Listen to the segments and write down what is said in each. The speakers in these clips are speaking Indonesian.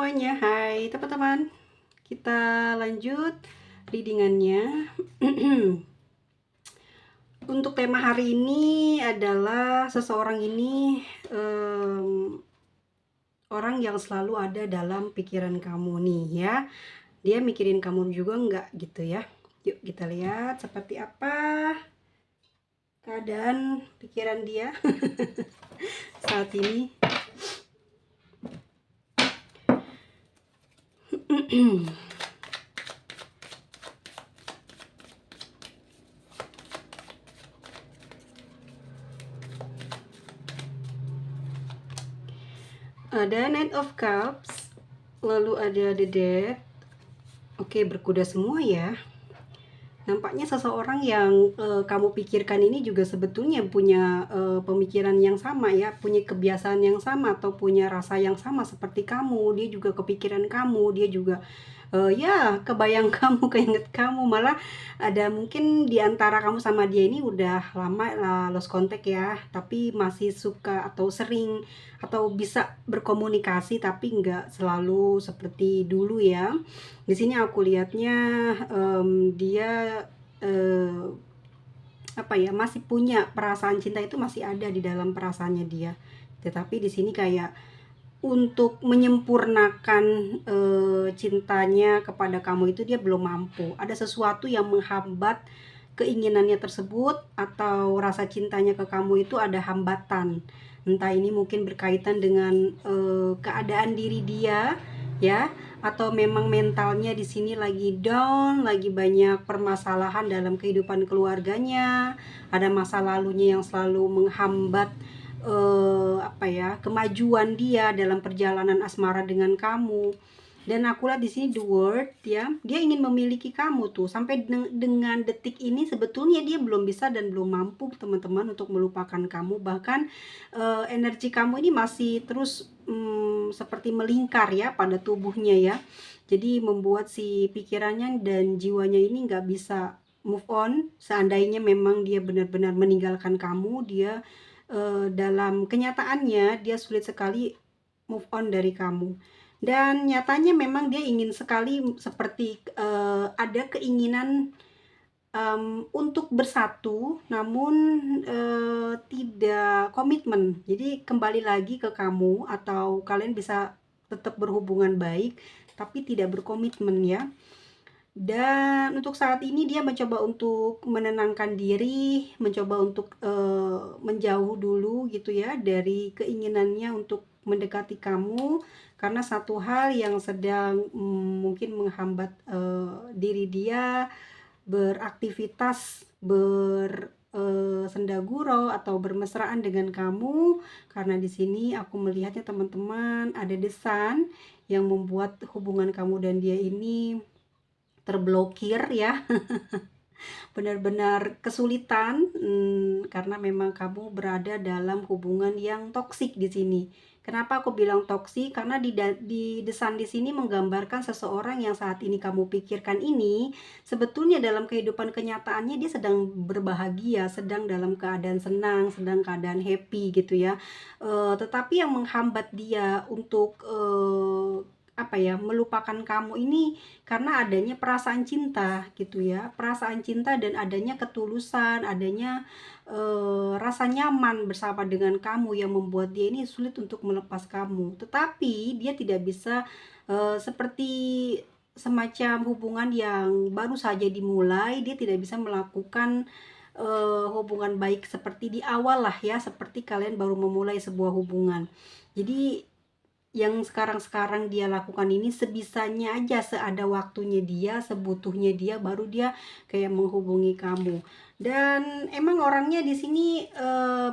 semuanya, hai teman-teman. Kita lanjut readingannya. Untuk tema hari ini adalah seseorang ini orang yang selalu ada dalam pikiran kamu nih ya. Dia mikirin kamu juga enggak gitu ya. Yuk kita lihat seperti apa keadaan pikiran dia saat ini. Ada Knight of Cups, lalu ada The Death. Oke, berkuda semua ya. Nampaknya seseorang yang kamu pikirkan ini juga sebetulnya punya pemikiran yang sama ya, punya kebiasaan yang sama atau punya rasa yang sama seperti kamu. Dia juga kepikiran kamu, dia juga ya kebayang kamu, keinget kamu. Malah ada mungkin di antara kamu sama dia ini udah lama lah lost contact ya, tapi masih suka atau sering atau bisa berkomunikasi tapi nggak selalu seperti dulu ya. Di sini aku lihatnya dia apa ya, masih punya perasaan cinta, itu masih ada di dalam perasaannya dia. Tetapi di sini kayak untuk menyempurnakan cintanya kepada kamu itu dia belum mampu. Ada sesuatu yang menghambat keinginannya tersebut atau rasa cintanya ke kamu itu ada hambatan. Entah ini mungkin berkaitan dengan keadaan diri dia ya, atau memang mentalnya di sini lagi down, lagi banyak permasalahan dalam kehidupan keluarganya, ada masa lalunya yang selalu menghambat apa ya, kemajuan dia dalam perjalanan asmara dengan kamu. Dan aku lihat di sini the word ya, dia ingin memiliki kamu tuh sampai dengan detik ini sebetulnya dia belum bisa dan belum mampu teman-teman untuk melupakan kamu. Bahkan energi kamu ini masih terus seperti melingkar ya pada tubuhnya ya. Jadi membuat si pikirannya dan jiwanya ini nggak bisa move on. Seandainya memang dia benar-benar meninggalkan kamu, dia dalam kenyataannya dia sulit sekali move on dari kamu. Dan nyatanya memang dia ingin sekali seperti ada keinginan untuk bersatu, namun tidak komitmen. Jadi kembali lagi ke kamu atau kalian bisa tetap berhubungan baik, tapi tidak berkomitmen ya. Dan untuk saat ini dia mencoba untuk menenangkan diri, mencoba untuk menjauh dulu gitu ya dari keinginannya untuk mendekati kamu, karena satu hal yang sedang mungkin menghambat diri dia beraktivitas, bersendagurau atau bermesraan dengan kamu. Karena di sini aku melihatnya teman-teman, ada desan yang membuat hubungan kamu dan dia ini terblokir ya. Benar-benar kesulitan karena memang kamu berada dalam hubungan yang toksik di sini. Kenapa aku bilang toksik? Karena di desan di sini menggambarkan seseorang yang saat ini kamu pikirkan ini sebetulnya dalam kehidupan kenyataannya dia sedang berbahagia, sedang dalam keadaan senang, sedang keadaan happy gitu ya. Tetapi yang menghambat dia untuk apa ya, melupakan kamu ini karena adanya perasaan cinta gitu ya, perasaan cinta dan adanya ketulusan, adanya rasa nyaman bersama dengan kamu yang membuat dia ini sulit untuk melepas kamu. Tetapi dia tidak bisa seperti semacam hubungan yang baru saja dimulai, dia tidak bisa melakukan hubungan baik seperti di awal lah ya, seperti kalian baru memulai sebuah hubungan. Jadi yang sekarang-sekarang dia lakukan ini sebisanya aja, seada waktunya dia, sebutuhnya dia, baru dia kayak menghubungi kamu. Dan emang orangnya di sini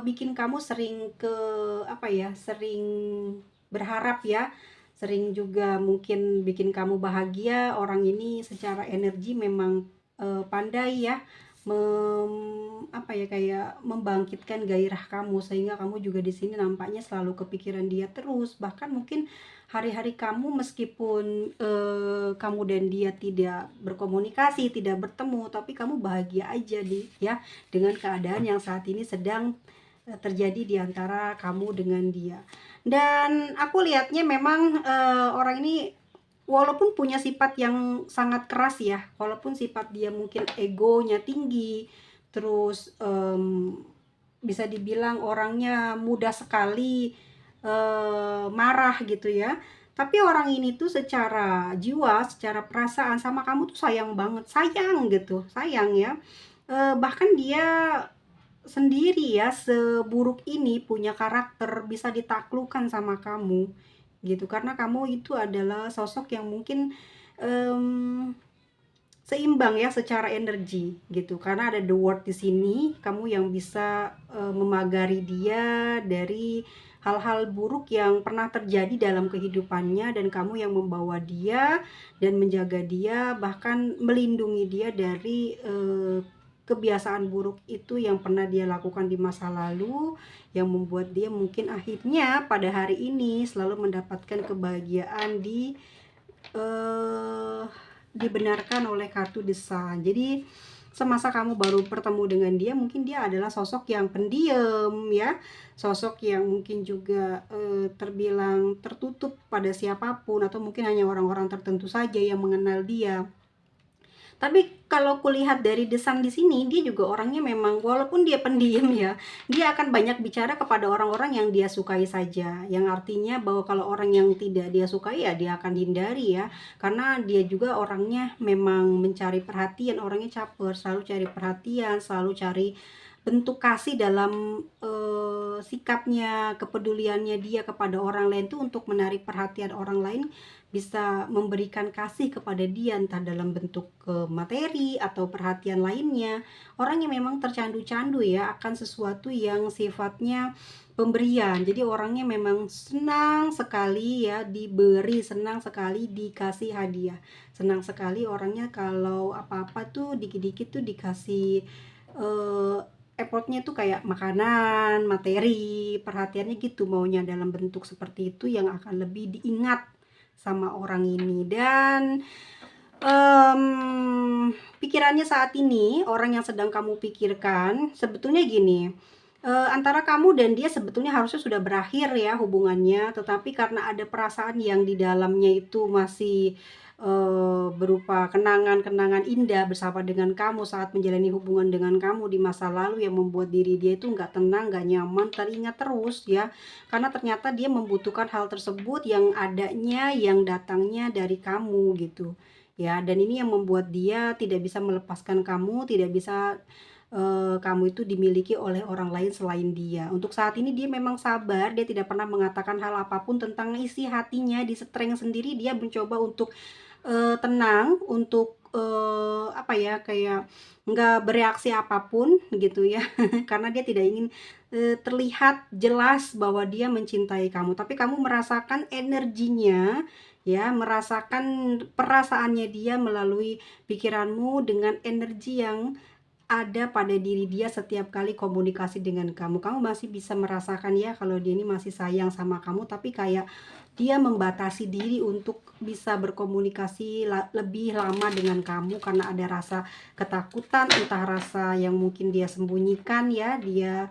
bikin kamu sering ke apa ya, sering berharap ya, sering juga mungkin bikin kamu bahagia. Orang ini secara energi memang pandai ya, apa ya, kayak membangkitkan gairah kamu sehingga kamu juga di sini nampaknya selalu kepikiran dia terus. Bahkan mungkin hari-hari kamu meskipun kamu dan dia tidak berkomunikasi, tidak bertemu, tapi kamu bahagia aja ya dengan keadaan yang saat ini sedang terjadi di antara kamu dengan dia. Dan aku lihatnya memang orang ini walaupun punya sifat yang sangat keras ya, walaupun sifat dia mungkin egonya tinggi, terus bisa dibilang orangnya mudah sekali marah gitu ya. Tapi orang ini tuh secara jiwa, secara perasaan sama kamu tuh sayang banget, sayang gitu, sayang ya. Bahkan dia sendiri ya seburuk ini punya karakter bisa ditaklukkan sama kamu gitu, karena kamu itu adalah sosok yang mungkin um, seimbang ya secara energi gitu, karena ada the word di sini, kamu yang bisa memagari dia dari hal-hal buruk yang pernah terjadi dalam kehidupannya, dan kamu yang membawa dia dan menjaga dia, bahkan melindungi dia dari kebiasaan buruk itu yang pernah dia lakukan di masa lalu, yang membuat dia mungkin akhirnya pada hari ini selalu mendapatkan kebahagiaan eh, dibenarkan oleh kartu desa. Jadi semasa kamu baru bertemu dengan dia, mungkin dia adalah sosok yang pendiam ya, sosok yang mungkin juga terbilang tertutup pada siapapun, atau mungkin hanya orang-orang tertentu saja yang mengenal dia. Tapi kalau kulihat dari desan di sini, dia juga orangnya memang walaupun dia pendiam ya, dia akan banyak bicara kepada orang-orang yang dia sukai saja. Yang artinya bahwa kalau orang yang tidak dia sukai ya dia akan hindari ya. Karena dia juga orangnya memang mencari perhatian, orangnya caper, selalu cari perhatian, selalu cari bentuk kasih dalam sikapnya, kepeduliannya dia kepada orang lain tuh untuk menarik perhatian orang lain, bisa memberikan kasih kepada dia entah dalam bentuk materi atau perhatian lainnya. Orang yang memang tercandu-candu ya akan sesuatu yang sifatnya pemberian. Jadi orangnya memang senang sekali ya diberi, senang sekali dikasih hadiah. Senang sekali orangnya kalau apa-apa tuh dikit-dikit tuh dikasih effortnya tuh kayak makanan, materi, perhatiannya gitu, maunya dalam bentuk seperti itu yang akan lebih diingat sama orang ini. Dan pikirannya saat ini, orang yang sedang kamu pikirkan sebetulnya gini, antara kamu dan dia sebetulnya harusnya sudah berakhir ya hubungannya, tetapi karena ada perasaan yang di dalamnya itu masih berupa kenangan-kenangan indah bersama dengan kamu saat menjalani hubungan dengan kamu di masa lalu, yang membuat diri dia itu nggak tenang, nggak nyaman, teringat terus ya, karena ternyata dia membutuhkan hal tersebut yang adanya, yang datangnya dari kamu gitu ya. Dan ini yang membuat dia tidak bisa melepaskan kamu, tidak bisa kamu itu dimiliki oleh orang lain selain dia. Untuk saat ini dia memang sabar, dia tidak pernah mengatakan hal apapun tentang isi hatinya, di strength sendiri dia mencoba untuk tenang, untuk apa ya, kayak nggak bereaksi apapun gitu ya. Karena dia tidak ingin terlihat jelas bahwa dia mencintai kamu, tapi kamu merasakan energinya ya, merasakan perasaannya dia melalui pikiranmu dengan energi yang ada pada diri dia setiap kali komunikasi dengan kamu. Kamu masih bisa merasakan ya kalau dia ini masih sayang sama kamu, tapi kayak dia membatasi diri untuk bisa berkomunikasi lebih lama dengan kamu karena ada rasa ketakutan, entah rasa yang mungkin dia sembunyikan ya. Dia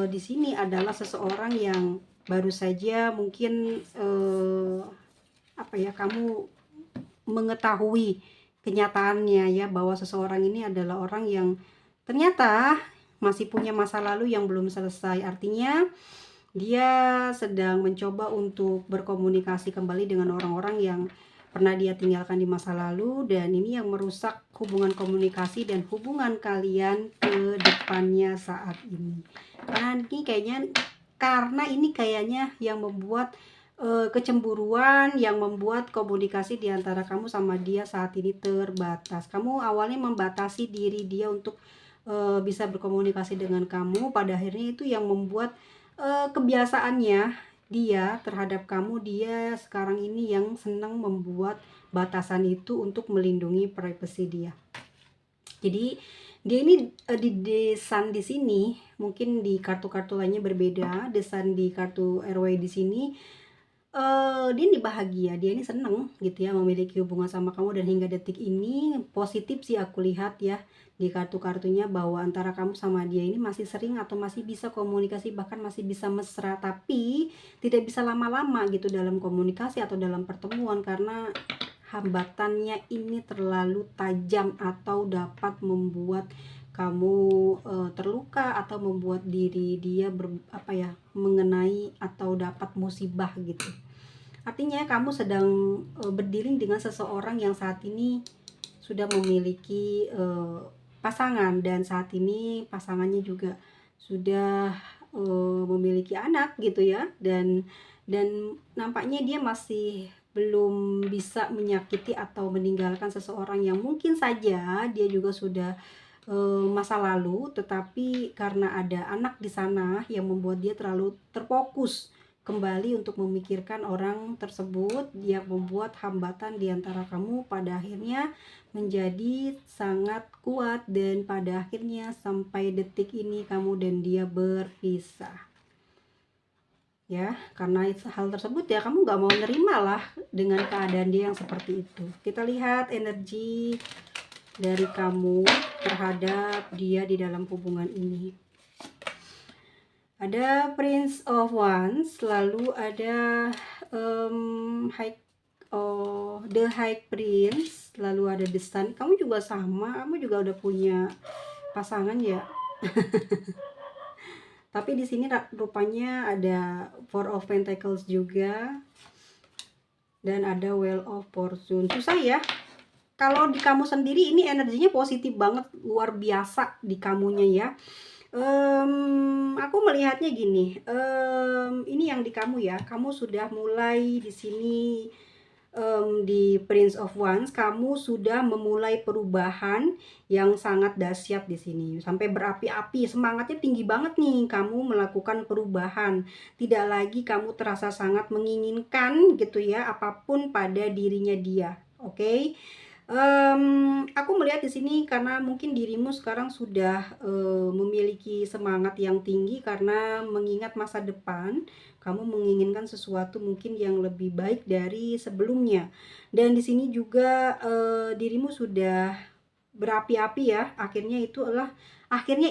di sini adalah seseorang yang baru saja mungkin apa ya, kamu mengetahui kenyataannya ya, bahwa seseorang ini adalah orang yang ternyata masih punya masa lalu yang belum selesai. Artinya dia sedang mencoba untuk berkomunikasi kembali dengan orang-orang yang pernah dia tinggalkan di masa lalu, dan ini yang merusak hubungan komunikasi dan hubungan kalian ke depannya saat ini. Karena ini kayaknya yang membuat kecemburuan, yang membuat komunikasi di antara kamu sama dia saat ini terbatas. Kamu awalnya membatasi diri dia untuk bisa berkomunikasi dengan kamu, pada akhirnya itu yang membuat kebiasaannya dia terhadap kamu, dia sekarang ini yang senang membuat batasan itu untuk melindungi privasi dia. Jadi dia ini di desan di sini, mungkin di kartu-kartu lainnya berbeda. Desan di kartu RW di sini Dia ini bahagia, dia ini seneng gitu ya memiliki hubungan sama kamu, dan hingga detik ini positif sih aku lihat ya di kartu-kartunya, bahwa antara kamu sama dia ini masih sering atau masih bisa komunikasi, bahkan masih bisa mesra, tapi tidak bisa lama-lama gitu dalam komunikasi atau dalam pertemuan, karena hambatannya ini terlalu tajam atau dapat membuat kamu terluka atau membuat diri dia mengenai atau dapat musibah gitu. Artinya kamu sedang berdiri dengan seseorang yang saat ini sudah memiliki pasangan, dan saat ini pasangannya juga sudah memiliki anak gitu ya, dan nampaknya dia masih belum bisa menyakiti atau meninggalkan seseorang yang mungkin saja dia juga sudah masa lalu, tetapi karena ada anak di sana yang membuat dia terlalu terfokus kembali untuk memikirkan orang tersebut, yang membuat hambatan di antara kamu pada akhirnya menjadi sangat kuat, dan pada akhirnya sampai detik ini kamu dan dia berpisah. Ya, karena hal tersebut ya kamu gak mau nerima lah dengan keadaan dia yang seperti itu. Kita lihat energi dari kamu terhadap dia di dalam hubungan ini. Ada Prince of Wands, lalu ada The High Prince, lalu ada The Sun. Kamu juga sama, kamu juga udah punya pasangan ya. Tapi di sini rupanya ada Four of Pentacles juga, dan ada Wheel of Fortune. Susah ya. Kalau di kamu sendiri ini energinya positif banget, luar biasa di kamunya ya. Aku melihatnya gini, ini yang di kamu ya, kamu sudah mulai di sini, di Prince of Wands, kamu sudah memulai perubahan yang sangat dahsyat di sini, sampai berapi-api, semangatnya tinggi banget nih, kamu melakukan perubahan, tidak lagi kamu terasa sangat menginginkan gitu ya, apapun pada dirinya dia, oke? Aku melihat di sini karena mungkin dirimu sekarang sudah memiliki semangat yang tinggi karena mengingat masa depan, kamu menginginkan sesuatu mungkin yang lebih baik dari sebelumnya. Dan di sini juga dirimu sudah berapi-api ya. Akhirnya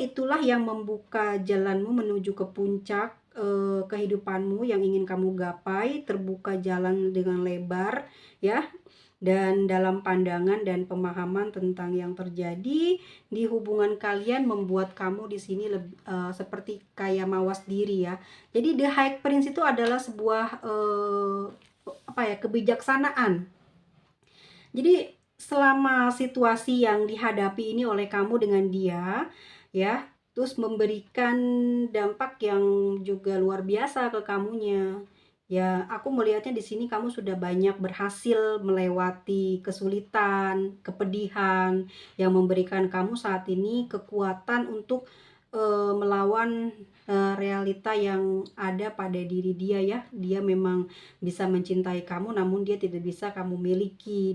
itulah yang membuka jalanmu menuju ke puncak kehidupanmu yang ingin kamu gapai, terbuka jalan dengan lebar ya. Dan dalam pandangan dan pemahaman tentang yang terjadi di hubungan kalian membuat kamu di sini seperti kayak mawas diri ya. Jadi The High Prince itu adalah sebuah kebijaksanaan. Jadi selama situasi yang dihadapi ini oleh kamu dengan dia ya, terus memberikan dampak yang juga luar biasa ke kamunya. Ya, aku melihatnya di sini kamu sudah banyak berhasil melewati kesulitan, kepedihan yang memberikan kamu saat ini kekuatan untuk melawan realita yang ada pada diri dia ya. Dia memang bisa mencintai kamu, namun dia tidak bisa kamu miliki,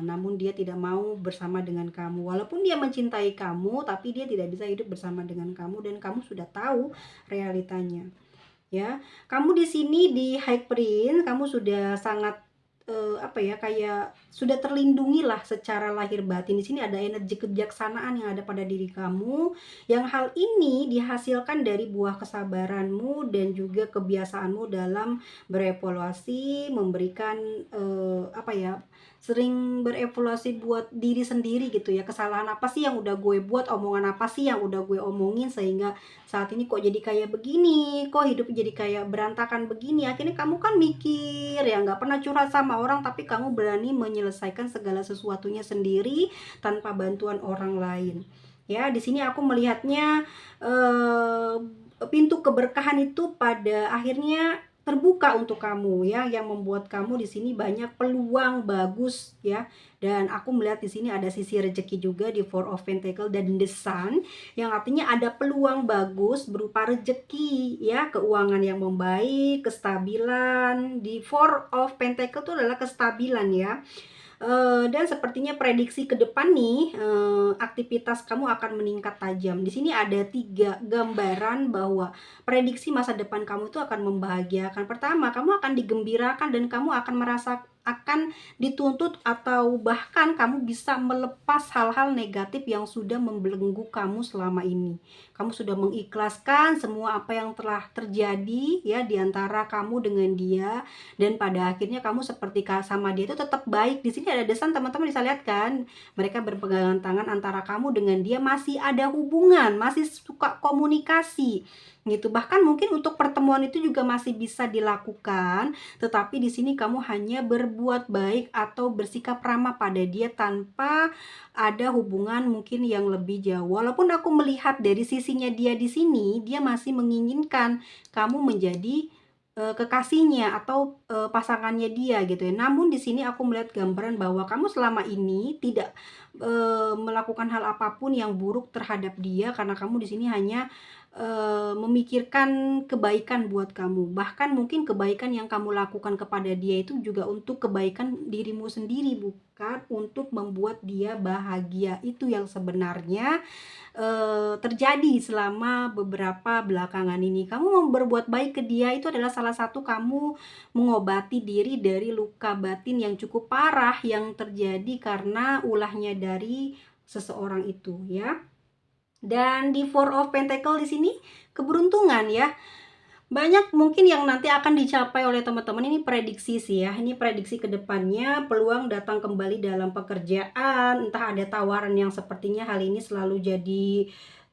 namun dia tidak mau bersama dengan kamu. Walaupun dia mencintai kamu, tapi dia tidak bisa hidup bersama dengan kamu, dan kamu sudah tahu realitanya. Ya, kamu di sini di High Prince, kamu sudah sangat kayak sudah terlindungi lah secara lahir batin. Di sini ada energi kebijaksanaan yang ada pada diri kamu, yang hal ini dihasilkan dari buah kesabaranmu dan juga kebiasaanmu dalam berevaluasi, memberikan sering berevaluasi buat diri sendiri gitu ya. Kesalahan apa sih yang udah gue buat, omongan apa sih yang udah gue omongin sehingga saat ini kok jadi kayak begini, kok hidup jadi kayak berantakan begini. Akhirnya kamu kan mikir ya, nggak pernah curhat sama orang, tapi kamu berani menyelesaikan segala sesuatunya sendiri tanpa bantuan orang lain. Ya, di sini aku melihatnya pintu keberkahan itu pada akhirnya terbuka untuk kamu ya, yang membuat kamu di sini banyak peluang bagus ya. Dan aku melihat di sini ada sisi rezeki juga di Four of Pentacles dan The Sun, yang artinya ada peluang bagus berupa rezeki ya, keuangan yang membaik, kestabilan. Di Four of Pentacles itu adalah kestabilan ya. Dan sepertinya prediksi ke depan nih, aktivitas kamu akan meningkat tajam. Di sini ada 3 gambaran bahwa prediksi masa depan kamu itu akan membahagiakan. Pertama, kamu akan digembirakan dan kamu akan merasa akan dituntut atau bahkan kamu bisa melepas hal-hal negatif yang sudah membelenggu kamu selama ini. Kamu sudah mengikhlaskan semua apa yang telah terjadi ya di antara kamu dengan dia, dan pada akhirnya kamu seperti sama dia itu tetap baik. Di sini ada desan, teman-teman bisa lihat kan? Mereka berpegangan tangan, antara kamu dengan dia masih ada hubungan, masih suka komunikasi gitu. Bahkan mungkin untuk pertemuan itu juga masih bisa dilakukan, tetapi di sini kamu hanya berbuat baik atau bersikap ramah pada dia tanpa ada hubungan mungkin yang lebih jauh. Walaupun aku melihat dari sisinya dia di sini, dia masih menginginkan kamu menjadi kekasihnya atau pasangannya dia gitu ya. Namun di sini aku melihat gambaran bahwa kamu selama ini tidak melakukan hal apapun yang buruk terhadap dia, karena kamu di sini hanya memikirkan kebaikan buat kamu. Bahkan mungkin kebaikan yang kamu lakukan kepada dia itu juga untuk kebaikan dirimu sendiri, bukan untuk membuat dia bahagia. Itu yang sebenarnya terjadi selama beberapa belakangan ini. Kamu mau berbuat baik ke dia itu adalah salah satu kamu mengobati diri dari luka batin yang cukup parah yang terjadi karena ulahnya dari seseorang itu ya. Dan di Four of Pentacle di sini keberuntungan ya. Banyak mungkin yang nanti akan dicapai oleh teman-teman. Ini prediksi sih ya, ini prediksi ke depannya, peluang datang kembali dalam pekerjaan, entah ada tawaran yang sepertinya hal ini selalu jadi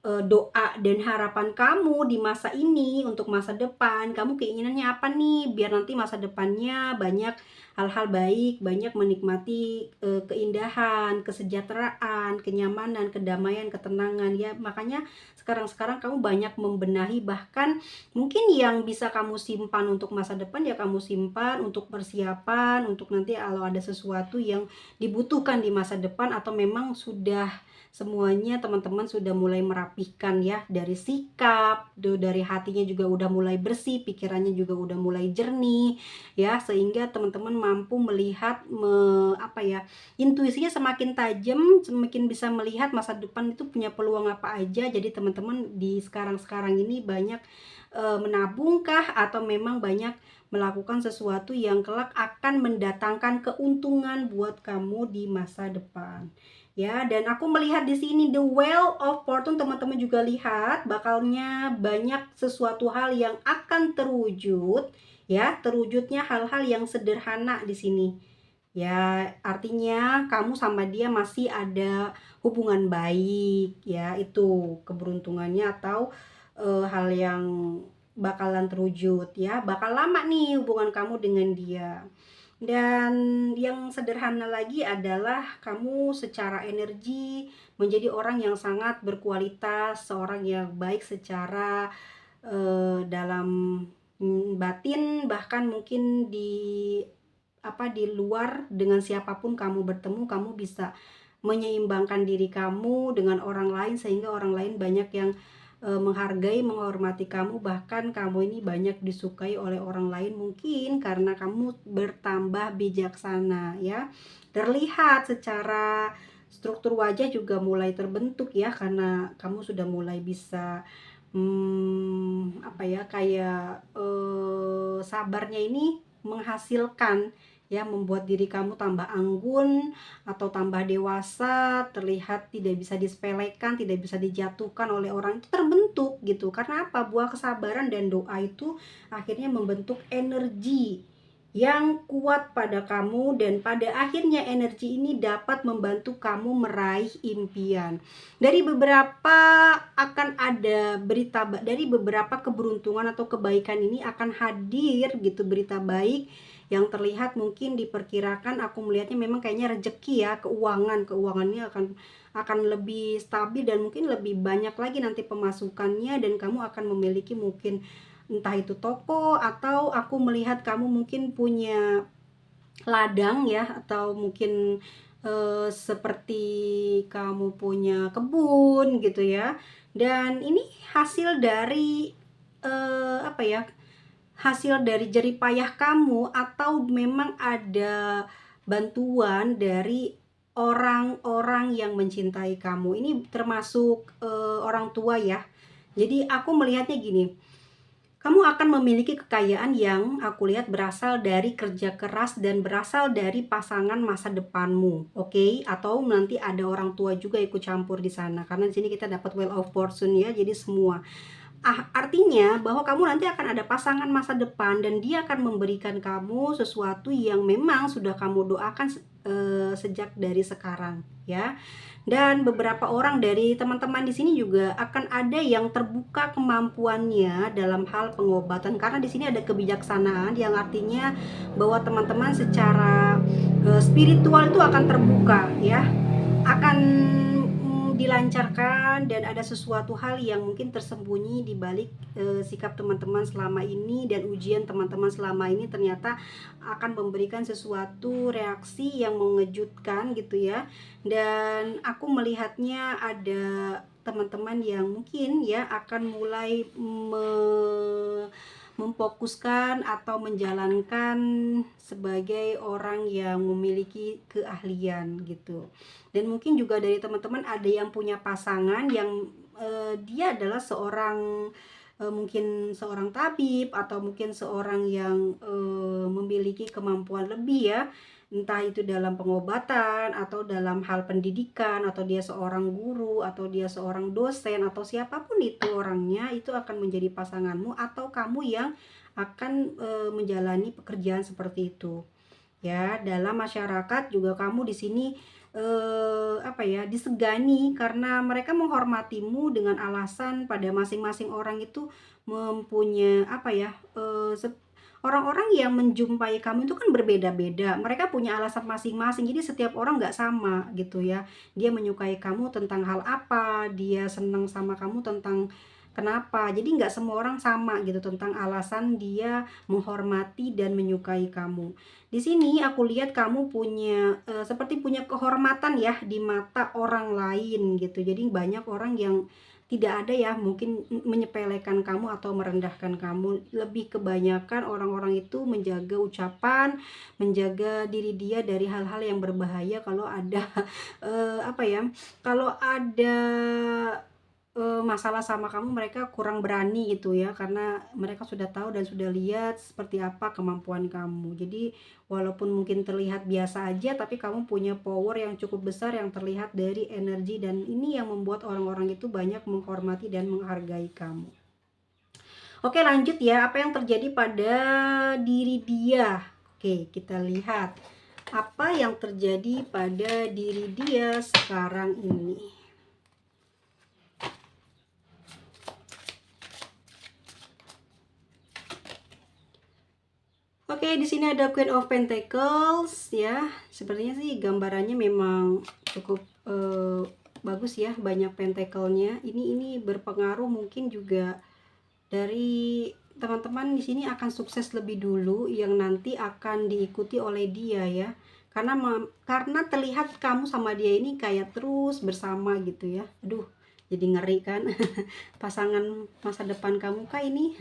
doa dan harapan kamu di masa ini untuk masa depan. Kamu keinginannya apa nih biar nanti masa depannya banyak hal-hal baik, banyak menikmati keindahan, kesejahteraan, kenyamanan, kedamaian, ketenangan ya. Makanya sekarang kamu banyak membenahi, bahkan mungkin yang bisa kamu simpan untuk masa depan ya kamu simpan untuk persiapan, untuk nanti kalau ada sesuatu yang dibutuhkan di masa depan, atau memang sudah semuanya teman-teman sudah mulai merapihkan ya, dari sikap, dari hatinya juga udah mulai bersih, pikirannya juga udah mulai jernih ya, sehingga teman-teman mampu melihat intuisinya semakin tajam, semakin bisa melihat masa depan itu punya peluang apa aja. Jadi teman-teman di sekarang ini banyak menabungkah atau memang banyak melakukan sesuatu yang kelak akan mendatangkan keuntungan buat kamu di masa depan ya. Dan aku melihat di sini the Wheel of Fortune, teman-teman juga lihat bakalnya banyak sesuatu hal yang akan terwujud ya, terwujudnya hal-hal yang sederhana di sini ya. Artinya kamu sama dia masih ada hubungan baik ya, itu keberuntungannya atau hal yang bakalan terwujud ya, bakal lama nih hubungan kamu dengan dia. Dan yang sederhana lagi adalah kamu secara energi menjadi orang yang sangat berkualitas, seorang yang baik secara dalam batin, bahkan mungkin di luar dengan siapapun kamu bertemu, kamu bisa menyeimbangkan diri kamu dengan orang lain sehingga orang lain banyak yang menghargai, menghormati kamu, bahkan kamu ini banyak disukai oleh orang lain mungkin karena kamu bertambah bijaksana ya. Terlihat secara struktur wajah juga mulai terbentuk ya, karena kamu sudah mulai bisa kayak sabarnya ini menghasilkan ya, membuat diri kamu tambah anggun atau tambah dewasa, terlihat tidak bisa disepelekan, tidak bisa dijatuhkan oleh orang, itu terbentuk gitu. Karena apa? Buah kesabaran dan doa itu akhirnya membentuk energi yang kuat pada kamu, dan pada akhirnya energi ini dapat membantu kamu meraih impian. Dari beberapa akan ada berita, dari beberapa keberuntungan atau kebaikan ini akan hadir gitu, berita baik yang terlihat mungkin diperkirakan, aku melihatnya memang kayaknya rezeki ya, keuangannya akan lebih stabil dan mungkin lebih banyak lagi nanti pemasukannya, dan kamu akan memiliki mungkin entah itu toko, atau aku melihat kamu mungkin punya ladang ya, atau mungkin seperti kamu punya kebun gitu ya. Dan ini hasil dari hasil dari jerih payah kamu, atau memang ada bantuan dari orang-orang yang mencintai kamu. Ini termasuk orang tua ya. Jadi aku melihatnya gini, kamu akan memiliki kekayaan yang aku lihat berasal dari kerja keras dan berasal dari pasangan masa depanmu, oke? Atau nanti ada orang tua juga ikut campur di sana, karena di sini kita dapat Wheel of Fortune ya, jadi semua. Artinya bahwa kamu nanti akan ada pasangan masa depan dan dia akan memberikan kamu sesuatu yang memang sudah kamu doakan sejak dari sekarang ya. Dan beberapa orang dari teman-teman di sini juga akan ada yang terbuka kemampuannya dalam hal pengobatan, karena di sini ada kebijaksanaan yang artinya bahwa teman-teman secara spiritual itu akan terbuka ya, akan dilancarkan, dan ada sesuatu hal yang mungkin tersembunyi di balik sikap teman-teman selama ini, dan ujian teman-teman selama ini ternyata akan memberikan sesuatu reaksi yang mengejutkan gitu ya. Dan aku melihatnya ada teman-teman yang mungkin ya akan mulai memfokuskan atau menjalankan sebagai orang yang memiliki keahlian gitu. Dan mungkin juga dari teman-teman ada yang punya pasangan yang dia adalah seorang mungkin seorang tabib, atau mungkin seorang yang memiliki kemampuan lebih ya, entah itu dalam pengobatan atau dalam hal pendidikan, atau dia seorang guru, atau dia seorang dosen, atau siapapun itu orangnya, itu akan menjadi pasanganmu atau kamu yang akan menjalani pekerjaan seperti itu ya. Dalam masyarakat juga kamu di sini disegani, karena mereka menghormatimu dengan alasan pada masing-masing orang itu mempunyai orang-orang yang menjumpai kamu itu kan berbeda-beda, mereka punya alasan masing-masing, jadi setiap orang nggak sama gitu ya. Dia menyukai kamu tentang hal apa, dia senang sama kamu tentang kenapa, jadi nggak semua orang sama gitu tentang alasan dia menghormati dan menyukai kamu. Di sini aku lihat kamu punya seperti punya kehormatan ya di mata orang lain gitu. Jadi banyak orang yang tidak ada ya mungkin menyepelekan kamu atau merendahkan kamu. Lebih kebanyakan orang-orang itu menjaga ucapan, menjaga diri dia dari hal-hal yang berbahaya. Kalau ada kalau ada masalah sama kamu, mereka kurang berani gitu ya, karena mereka sudah tahu dan sudah lihat seperti apa kemampuan kamu. Jadi walaupun mungkin terlihat biasa aja, tapi kamu punya power yang cukup besar yang terlihat dari energi, dan ini yang membuat orang-orang itu banyak menghormati dan menghargai kamu. Oke, lanjut ya, apa yang terjadi pada diri dia. Oke, kita lihat apa yang terjadi pada diri dia sekarang ini. Oke, di sini ada Queen of Pentacles ya. Sepertinya sih gambarannya memang cukup bagus ya, banyak pentacle-nya. Ini berpengaruh mungkin juga dari teman-teman di sini akan sukses lebih dulu yang nanti akan diikuti oleh dia ya. Karena terlihat kamu sama dia ini kayak terus bersama gitu ya. Aduh, jadi ngeri kan. Pasangan masa depan kamu kah ini?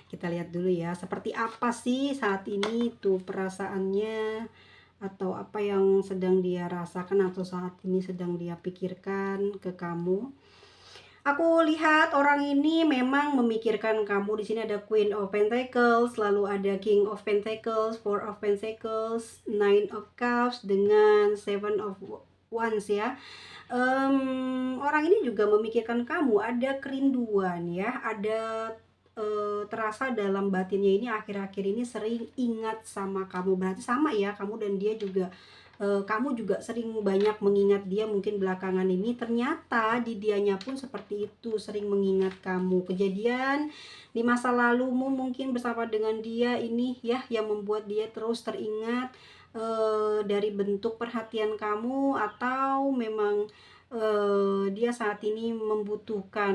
Kita lihat dulu ya, seperti apa sih saat ini tuh perasaannya, atau apa yang sedang dia rasakan atau saat ini sedang dia pikirkan ke kamu. Aku lihat orang ini memang memikirkan kamu. Di sini ada Queen of Pentacles, lalu ada King of Pentacles, Four of Pentacles, Nine of Cups dengan Seven of Wands ya. Orang ini juga memikirkan kamu, ada kerinduan ya, ada terasa dalam batinnya ini akhir-akhir ini sering ingat sama kamu. Berarti sama ya, kamu dan dia juga kamu juga sering banyak mengingat dia mungkin belakangan ini. Ternyata di dianya pun seperti itu, sering mengingat kamu. Kejadian di masa lalumu mungkin bersama dengan dia ini ya, yang membuat dia terus teringat dari bentuk perhatian kamu, atau memang dia saat ini membutuhkan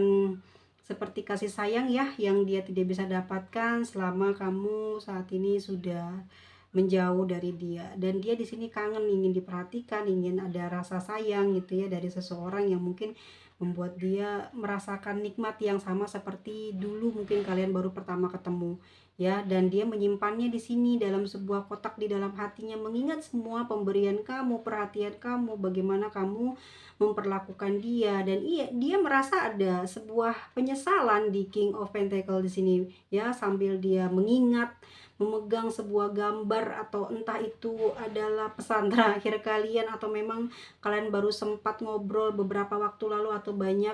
seperti kasih sayang ya, yang dia tidak bisa dapatkan selama kamu saat ini sudah menjauh dari dia. Dan dia di sini kangen, ingin diperhatikan, ingin ada rasa sayang gitu ya dari seseorang yang mungkin membuat dia merasakan nikmat yang sama seperti dulu mungkin kalian baru pertama ketemu, ya. Dan dia menyimpannya di sini dalam sebuah kotak di dalam hatinya, mengingat semua pemberian kamu, perhatian kamu, bagaimana kamu memperlakukan dia. Dan iya, dia merasa ada sebuah penyesalan di King of Pentacle di sini, ya, sambil dia mengingat, memegang sebuah gambar, atau entah itu adalah pesan terakhir kalian, atau memang kalian baru sempat ngobrol beberapa waktu lalu, atau banyak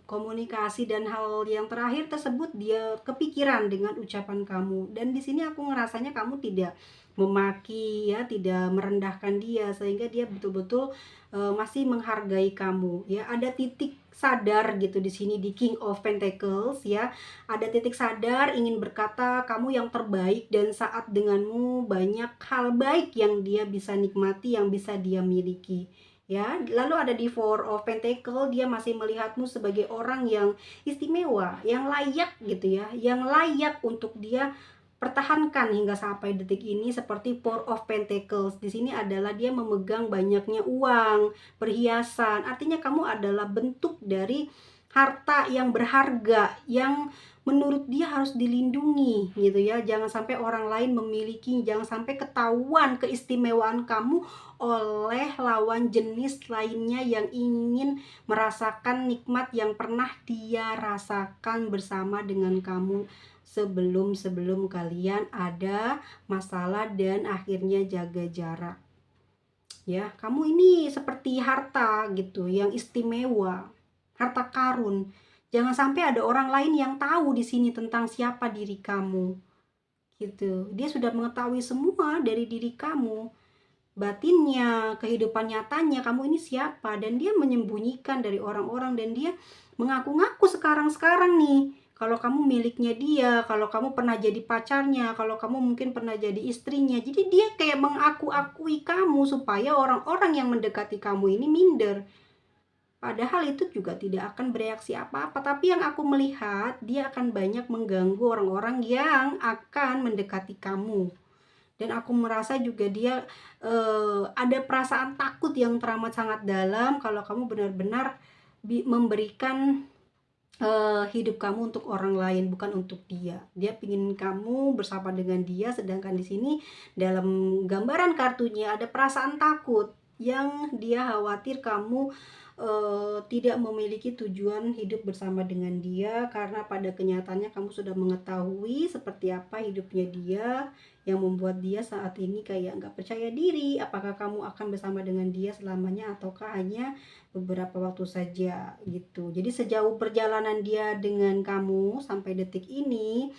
komunikasi, dan hal yang terakhir tersebut dia kepikiran dengan ucapan kamu. Dan di sini aku ngerasanya kamu tidak memaki, ya, tidak merendahkan dia, sehingga dia betul-betul masih menghargai kamu, ya. Ada titik sadar gitu di sini di King of Pentacles, ya. Ada titik sadar ingin berkata kamu yang terbaik, dan saat denganmu banyak hal baik yang dia bisa nikmati, yang bisa dia miliki, ya. Lalu ada di Four of Pentacle, dia masih melihatmu sebagai orang yang istimewa, yang layak gitu, ya, yang layak untuk dia pertahankan hingga sampai detik ini. Seperti Four of Pentacles di sini adalah dia memegang banyaknya uang, perhiasan. Artinya kamu adalah bentuk dari harta yang berharga, yang menurut dia harus dilindungi gitu, ya. Jangan sampai orang lain memiliki, jangan sampai ketahuan keistimewaan kamu oleh lawan jenis lainnya yang ingin merasakan nikmat yang pernah dia rasakan bersama dengan kamu sebelum kalian ada masalah dan akhirnya jaga jarak, ya. Kamu ini seperti harta gitu yang istimewa, harta karun. Jangan sampai ada orang lain yang tahu di sini tentang siapa diri kamu gitu. Dia sudah mengetahui semua dari diri kamu, batinnya, kehidupan nyatanya kamu ini siapa, dan dia menyembunyikan dari orang-orang. Dan dia mengaku-ngaku sekarang-sekarang nih kalau kamu miliknya dia, kalau kamu pernah jadi pacarnya, kalau kamu mungkin pernah jadi istrinya. Jadi dia kayak mengaku-akui kamu supaya orang-orang yang mendekati kamu ini minder. Padahal itu juga tidak akan bereaksi apa-apa. Tapi yang aku melihat, dia akan banyak mengganggu orang-orang yang akan mendekati kamu. Dan aku merasa juga dia ada perasaan takut yang teramat sangat dalam kalau kamu benar-benar memberikan hidup kamu untuk orang lain, bukan untuk dia. Dia pingin kamu bersama dengan dia, sedangkan di sini dalam gambaran kartunya ada perasaan takut yang dia khawatir kamu tidak memiliki tujuan hidup bersama dengan dia, karena pada kenyataannya kamu sudah mengetahui seperti apa hidupnya dia, yang membuat dia saat ini kayak nggak percaya diri. Apakah kamu akan bersama dengan dia selamanya, ataukah hanya beberapa waktu saja gitu. Jadi sejauh perjalanan dia dengan kamu sampai detik ini,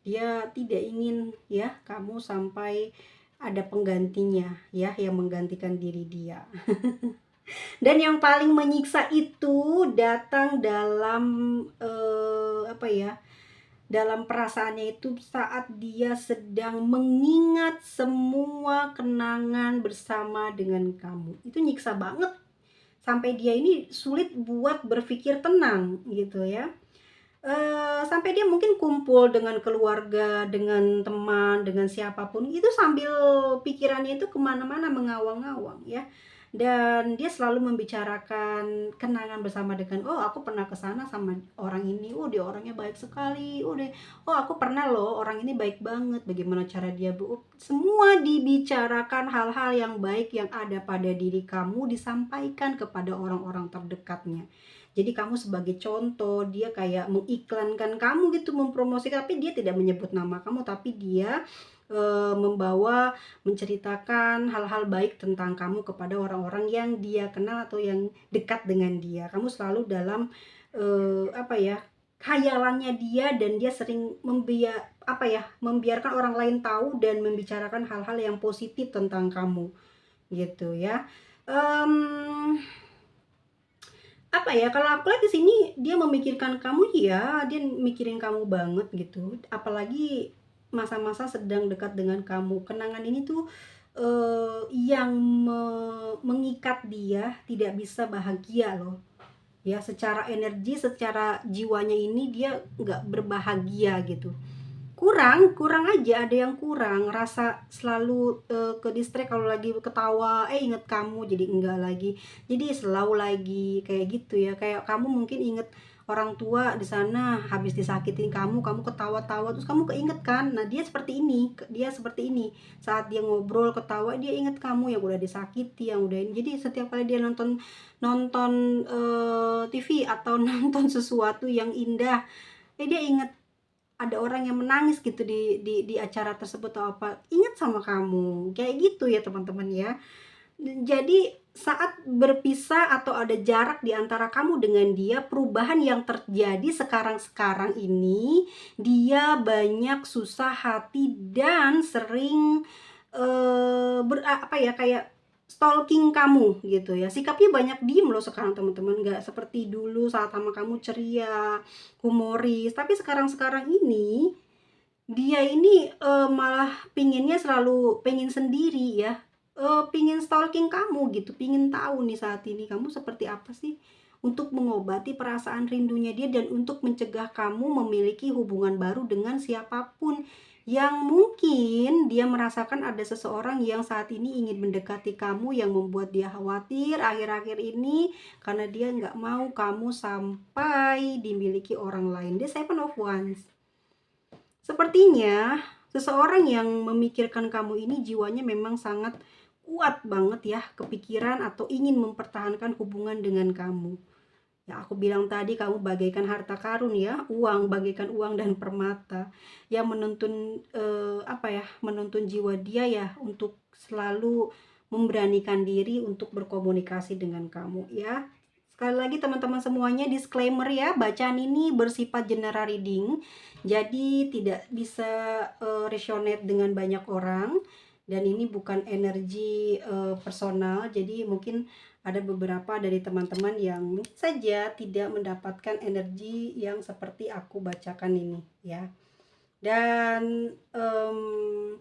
dia tidak ingin, ya, kamu sampai ada penggantinya, ya, yang menggantikan diri dia. Dan yang paling menyiksa itu datang dalam apa ya, dalam perasaannya itu saat dia sedang mengingat semua kenangan bersama dengan kamu. Itu nyiksa banget, sampai dia ini sulit buat berpikir tenang gitu, ya. Sampai dia mungkin kumpul dengan keluarga, dengan teman, dengan siapapun itu, sambil pikirannya itu kemana-mana mengawang-awang, ya. Dan dia selalu membicarakan kenangan bersama dengan, oh aku pernah kesana sama orang ini, oh dia orangnya baik sekali, oh aku pernah loh, orang ini baik banget, bagaimana cara dia semua dibicarakan. Hal-hal yang baik yang ada pada diri kamu disampaikan kepada orang-orang terdekatnya. Jadi kamu sebagai contoh, dia kayak mengiklankan kamu gitu, mempromosikan, tapi dia tidak menyebut nama kamu, tapi dia membawa, menceritakan hal-hal baik tentang kamu kepada orang-orang yang dia kenal atau yang dekat dengan dia. Kamu selalu dalam apa ya, khayalannya dia, dan dia sering membiarkan orang lain tahu dan membicarakan hal-hal yang positif tentang kamu gitu, ya. Apa ya, kalau aku lihat di sini dia memikirkan kamu, ya, dia mikirin kamu banget gitu. Apalagi masa-masa sedang dekat dengan kamu. Kenangan ini tuh yang mengikat dia tidak bisa bahagia loh, ya. Secara energi, secara jiwanya ini dia nggak berbahagia gitu. kurang kurang aja, ada yang kurang, rasa selalu, ke-distract kalau lagi ketawa, inget kamu jadi enggak lagi, jadi slow lagi, kayak gitu ya. Kayak kamu mungkin inget orang tua di sana habis disakitin kamu, kamu ketawa-tawa terus kamu keinget kan. Nah, dia seperti ini, saat dia ngobrol, ketawa, dia inget kamu yang udah disakiti, yang udah ini. Jadi setiap kali dia nonton nonton, TV atau nonton sesuatu yang indah, dia inget ada orang yang menangis gitu di acara tersebut atau apa, ingat sama kamu, kayak gitu ya teman-teman ya. Jadi saat berpisah atau ada jarak di antara kamu dengan dia, perubahan yang terjadi sekarang-sekarang ini, dia banyak susah hati dan sering apa ya, kayak stalking kamu gitu ya. Sikapnya banyak diem loh sekarang teman-teman, nggak seperti dulu saat sama kamu ceria, humoris. Tapi sekarang-sekarang ini dia ini malah pinginnya selalu pengen sendiri ya, pingin stalking kamu gitu, pingin tahu nih saat ini kamu seperti apa sih, untuk mengobati perasaan rindunya dia dan untuk mencegah kamu memiliki hubungan baru dengan siapapun yang mungkin dia merasakan ada seseorang yang saat ini ingin mendekati kamu yang membuat dia khawatir akhir-akhir ini karena dia nggak mau kamu sampai dimiliki orang lain. The Seven of Wands. Sepertinya seseorang yang memikirkan kamu ini jiwanya memang sangat kuat banget ya, kepikiran atau ingin mempertahankan hubungan dengan kamu. Ya, aku bilang tadi kamu bagaikan harta karun ya, uang, bagaikan uang dan permata yang menuntun menuntun jiwa dia ya untuk selalu memberanikan diri untuk berkomunikasi dengan kamu ya. Sekali lagi teman-teman semuanya, disclaimer ya, bacaan ini bersifat general reading, jadi tidak bisa resonate dengan banyak orang, dan ini bukan energi personal, jadi mungkin ada beberapa dari teman-teman yang mungkin saja tidak mendapatkan energi yang seperti aku bacakan ini ya. Dan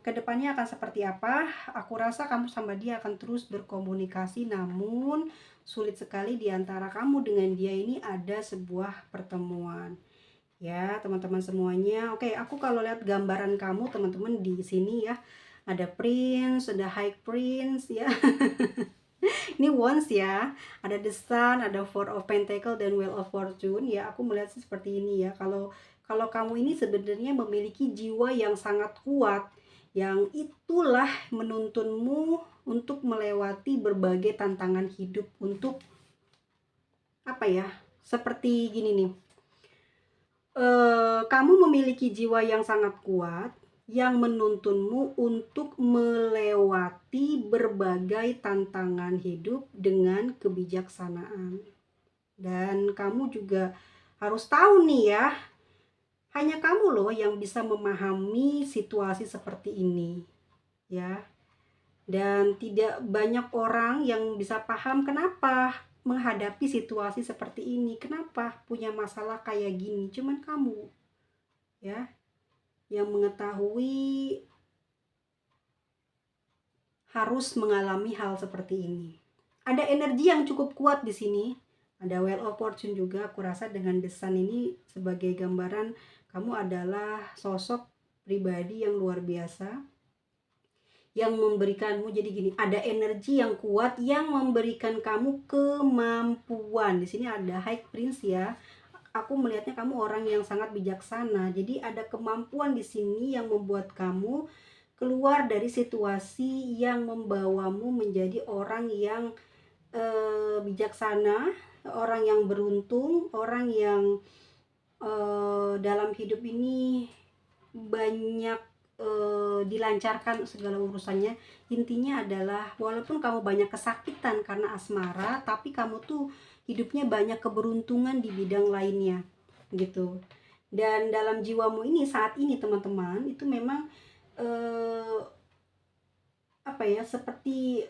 kedepannya akan seperti apa, aku rasa kamu sama dia akan terus berkomunikasi, namun sulit sekali diantara kamu dengan dia ini ada sebuah pertemuan ya teman-teman semuanya. Oke, aku kalau lihat gambaran kamu teman-teman di sini ya, ada Prince, ada High Prince ya. Ini Wands ya, ada The Sun, ada Four of Pentacle dan Wheel of Fortune ya. Aku melihat seperti ini ya, kalau kamu ini sebenarnya memiliki jiwa yang sangat kuat, yang itulah menuntunmu untuk melewati berbagai tantangan hidup, untuk apa ya, seperti gini nih, kamu memiliki jiwa yang sangat kuat yang menuntunmu untuk melewati berbagai tantangan hidup dengan kebijaksanaan. Dan kamu juga harus tahu nih ya, hanya kamu loh yang bisa memahami situasi seperti ini ya. Dan tidak banyak orang yang bisa paham kenapa menghadapi situasi seperti ini, kenapa punya masalah kayak gini, cuman kamu ya yang mengetahui harus mengalami hal seperti ini. Ada energi yang cukup kuat di sini. Ada Wheel of Fortune juga. Aku rasa dengan The Sun ini sebagai gambaran kamu adalah sosok pribadi yang luar biasa yang memberikanmu, jadi gini, ada energi yang kuat yang memberikan kamu kemampuan. Di sini ada High Prince ya. Aku melihatnya kamu orang yang sangat bijaksana. Jadi ada kemampuan di sini yang membuat kamu keluar dari situasi yang membawamu menjadi orang yang bijaksana, orang yang beruntung, orang yang dalam hidup ini banyak dilancarkan segala urusannya. Intinya adalah walaupun kamu banyak kesakitan karena asmara, tapi kamu tuh hidupnya banyak keberuntungan di bidang lainnya gitu. Dan dalam jiwamu ini saat ini teman-teman, itu memang seperti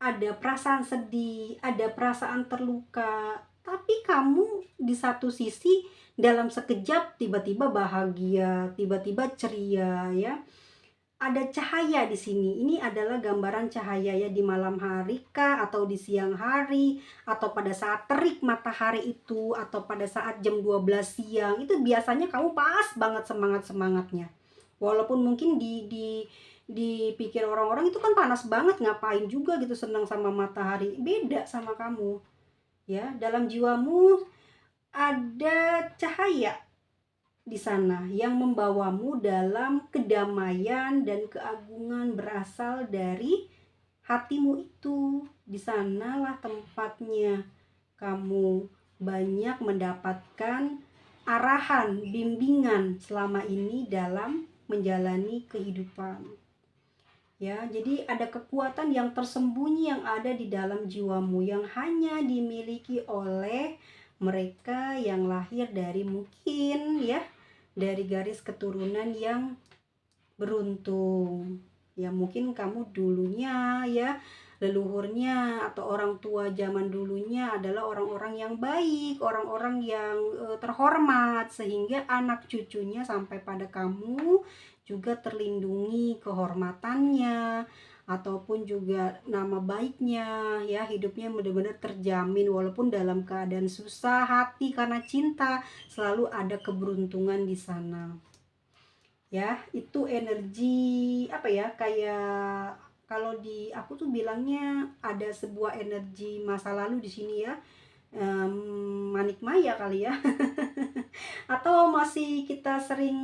ada perasaan sedih, ada perasaan terluka, tapi kamu di satu sisi dalam sekejap tiba-tiba bahagia, tiba-tiba ceria ya. ada cahaya di sini. Ini adalah gambaran cahaya ya, di malam hari kah, atau di siang hari, atau pada saat terik matahari itu, atau pada saat jam 12 siang. Itu biasanya kamu pas banget semangat-semangatnya. Walaupun mungkin dipikir orang-orang itu kan panas banget, ngapain juga gitu senang sama matahari. Beda sama kamu. Ya, dalam jiwamu ada cahaya di sana yang membawamu dalam kedamaian dan keagungan berasal dari hatimu itu. Di sanalah tempatnya kamu banyak mendapatkan arahan, bimbingan selama ini dalam menjalani kehidupan. Ya, jadi ada kekuatan yang tersembunyi yang ada di dalam jiwamu yang hanya dimiliki oleh mereka yang lahir dari mungkin ya dari garis keturunan yang beruntung. Ya mungkin kamu dulunya ya leluhurnya atau orang tua zaman dulunya adalah orang-orang yang baik, orang-orang yang terhormat, sehingga anak cucunya sampai pada kamu juga terlindungi kehormatannya ataupun juga nama baiknya ya, hidupnya benar-benar terjamin walaupun dalam keadaan susah hati karena cinta, selalu ada keberuntungan di sana. Ya, itu energi apa ya? Kayak kalau di aku tuh bilangnya ada sebuah energi masa lalu di sini ya. Manik Maya kali ya. Atau masih kita sering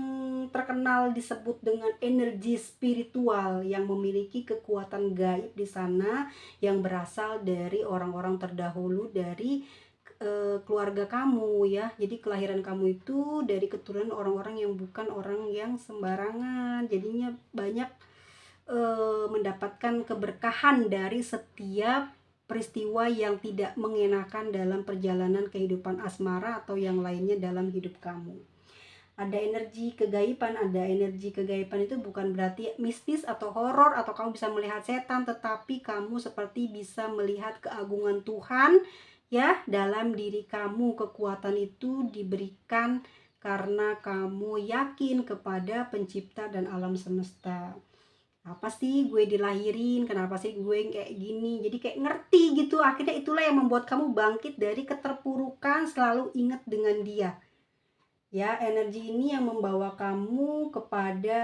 terkenal disebut dengan energi spiritual yang memiliki kekuatan gaib di sana yang berasal dari orang-orang terdahulu dari keluarga kamu ya. Jadi kelahiran kamu itu dari keturunan orang-orang yang bukan orang yang sembarangan. Jadinya banyak mendapatkan keberkahan dari setiap peristiwa yang tidak mengenakan dalam perjalanan kehidupan asmara atau yang lainnya dalam hidup kamu. Ada energi kegaiban itu bukan berarti mistis atau horor atau kamu bisa melihat setan, tetapi kamu seperti bisa melihat keagungan Tuhan ya dalam diri kamu. Kekuatan itu diberikan karena kamu yakin kepada pencipta dan alam semesta. Apa sih gue dilahirin, kenapa sih gue kayak gini, jadi kayak ngerti gitu. Akhirnya itulah yang membuat kamu bangkit dari keterpurukan, selalu ingat dengan dia ya. Energi ini yang membawa kamu kepada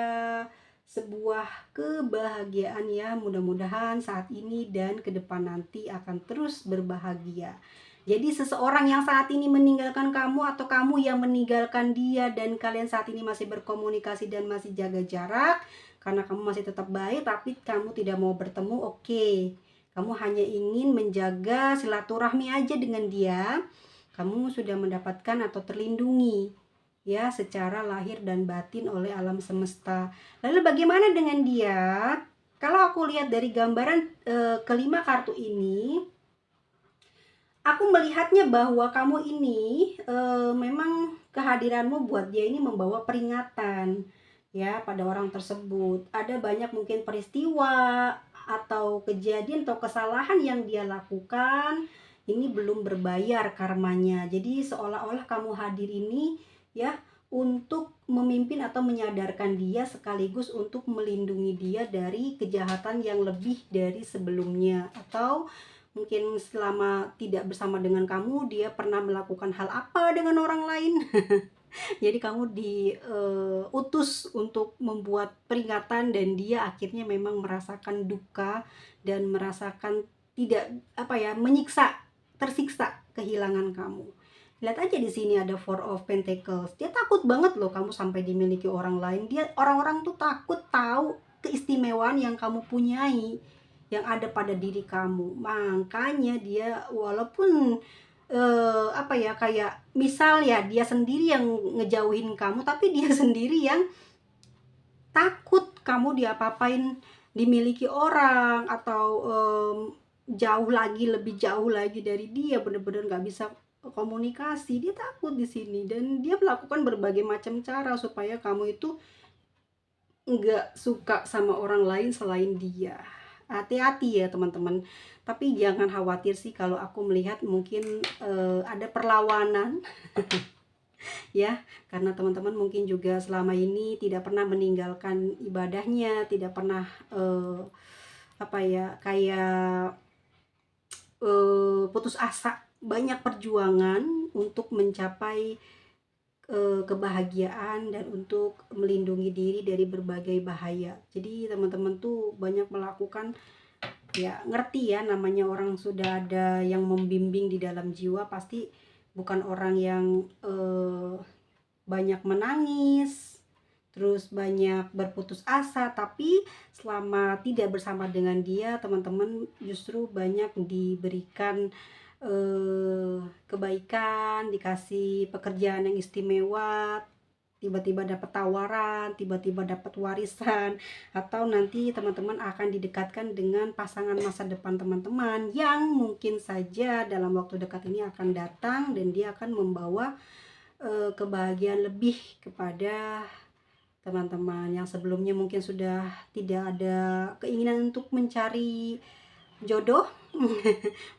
sebuah kebahagiaan ya. Mudah-mudahan saat ini dan ke depan nanti akan terus berbahagia. Jadi seseorang yang saat ini meninggalkan kamu atau kamu yang meninggalkan dia dan kalian saat ini masih berkomunikasi dan masih jaga jarak karena kamu masih tetap baik tapi kamu tidak mau bertemu, oke. Kamu hanya ingin menjaga silaturahmi aja dengan dia. Kamu sudah mendapatkan atau terlindungi ya secara lahir dan batin oleh alam semesta. Lalu bagaimana dengan dia? Kalau aku lihat dari gambaran kelima kartu ini, aku melihatnya bahwa kamu ini memang kehadiranmu buat dia ini membawa peringatan ya pada orang tersebut. Ada banyak mungkin peristiwa atau kejadian atau kesalahan yang dia lakukan ini belum berbayar karmanya. Jadi seolah-olah kamu hadir ini ya untuk memimpin atau menyadarkan dia sekaligus untuk melindungi dia dari kejahatan yang lebih dari sebelumnya, atau mungkin selama tidak bersama dengan kamu dia pernah melakukan hal apa dengan orang lain. Jadi kamu diutus untuk membuat peringatan dan dia akhirnya memang merasakan duka dan merasakan tidak apa ya, menyiksa, tersiksa kehilangan kamu. Lihat aja di sini ada Four of Pentacles. Dia takut banget loh kamu sampai dimiliki orang lain. Orang-orang tuh takut tahu keistimewaan yang kamu punyai, yang ada pada diri kamu. Makanya dia walaupun apa ya, kayak misal ya dia sendiri yang ngejauhin kamu tapi dia sendiri yang takut kamu diapa-apain, dimiliki orang atau lebih jauh lagi dari dia, bener-bener nggak bisa komunikasi. Dia takut di sini dan dia melakukan berbagai macam cara supaya kamu itu nggak suka sama orang lain selain dia. Hati-hati ya teman-teman, tapi jangan khawatir sih kalau aku melihat mungkin ada perlawanan ya, karena teman-teman mungkin juga selama ini tidak pernah meninggalkan ibadahnya, tidak pernah apa ya, kayak putus asa, banyak perjuangan untuk mencapai kebahagiaan dan untuk melindungi diri dari berbagai bahaya. Jadi teman-teman tuh banyak melakukan, ya ngerti ya, namanya orang sudah ada yang membimbing di dalam jiwa, pasti bukan orang yang banyak menangis, terus banyak berputus asa, tapi selama tidak bersama dengan dia, teman-teman justru banyak diberikan kebaikan, dikasih pekerjaan yang istimewa, tiba-tiba dapat tawaran, tiba-tiba dapat warisan, atau nanti teman-teman akan didekatkan dengan pasangan masa depan teman-teman yang mungkin saja dalam waktu dekat ini akan datang dan dia akan membawa kebahagiaan lebih kepada teman-teman yang sebelumnya mungkin sudah tidak ada keinginan untuk mencari jodoh.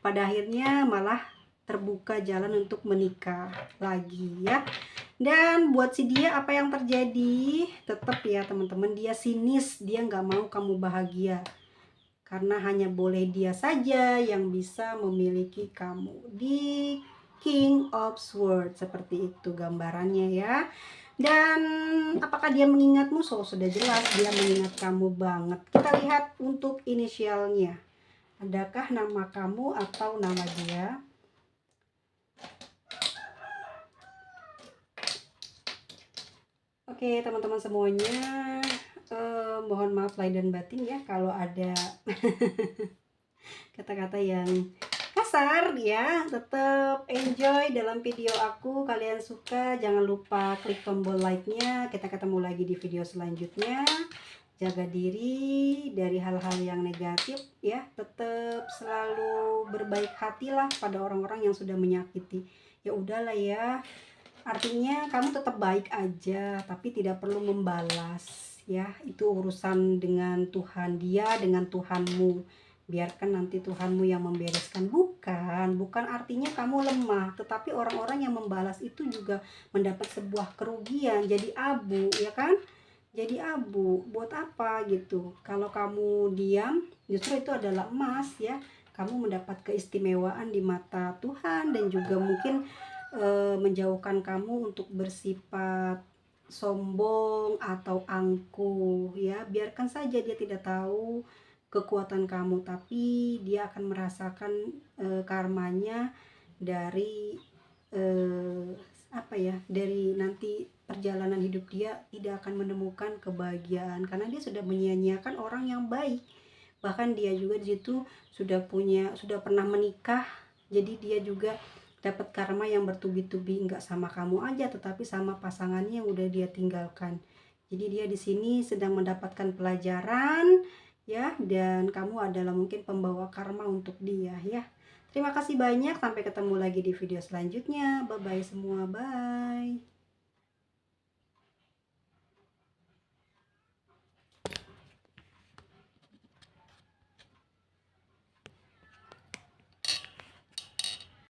Pada akhirnya malah terbuka jalan untuk menikah lagi ya. Dan buat si dia, apa yang terjadi? Tetap ya teman-teman, dia sinis, dia nggak mau kamu bahagia karena hanya boleh dia saja yang bisa memiliki kamu. Di King of Swords seperti itu gambarannya ya. Dan apakah dia mengingatmu? Sudah jelas dia mengingat kamu banget. Kita lihat untuk inisialnya. Adakah nama kamu atau nama dia? Oke teman-teman semuanya, mohon maaf lahir dan batin ya kalau ada kata-kata yang kasar ya. Tetap enjoy dalam video aku. Kalian suka, jangan lupa klik tombol like-nya. Kita ketemu lagi di video selanjutnya. Jaga diri dari hal-hal yang negatif ya. Tetap selalu berbaik hatilah pada orang-orang yang sudah menyakiti. Ya udahlah ya, artinya kamu tetap baik aja, tapi tidak perlu membalas ya. Itu urusan dengan Tuhan, dia dengan Tuhanmu. Biarkan nanti Tuhanmu yang membereskan. Bukan artinya kamu lemah, tetapi orang-orang yang membalas itu juga mendapat sebuah kerugian, jadi abu ya kan. Jadi abu, buat apa gitu? Kalau kamu diam, justru itu adalah emas ya. Kamu mendapat keistimewaan di mata Tuhan dan juga mungkin menjauhkan kamu untuk bersifat sombong atau angkuh ya. Biarkan saja dia tidak tahu kekuatan kamu, tapi dia akan merasakan karmanya dari apa ya, dari nanti perjalanan hidup dia tidak akan menemukan kebahagiaan karena dia sudah menyia-nyiakan orang yang baik. Bahkan dia juga di situ sudah pernah menikah, jadi dia juga dapat karma yang bertubi-tubi, nggak sama kamu aja tetapi sama pasangannya yang udah dia tinggalkan. Jadi dia di sini sedang mendapatkan pelajaran ya, dan kamu adalah mungkin pembawa karma untuk dia ya. Terima kasih banyak, sampai ketemu lagi di video selanjutnya. Bye bye semua, bye.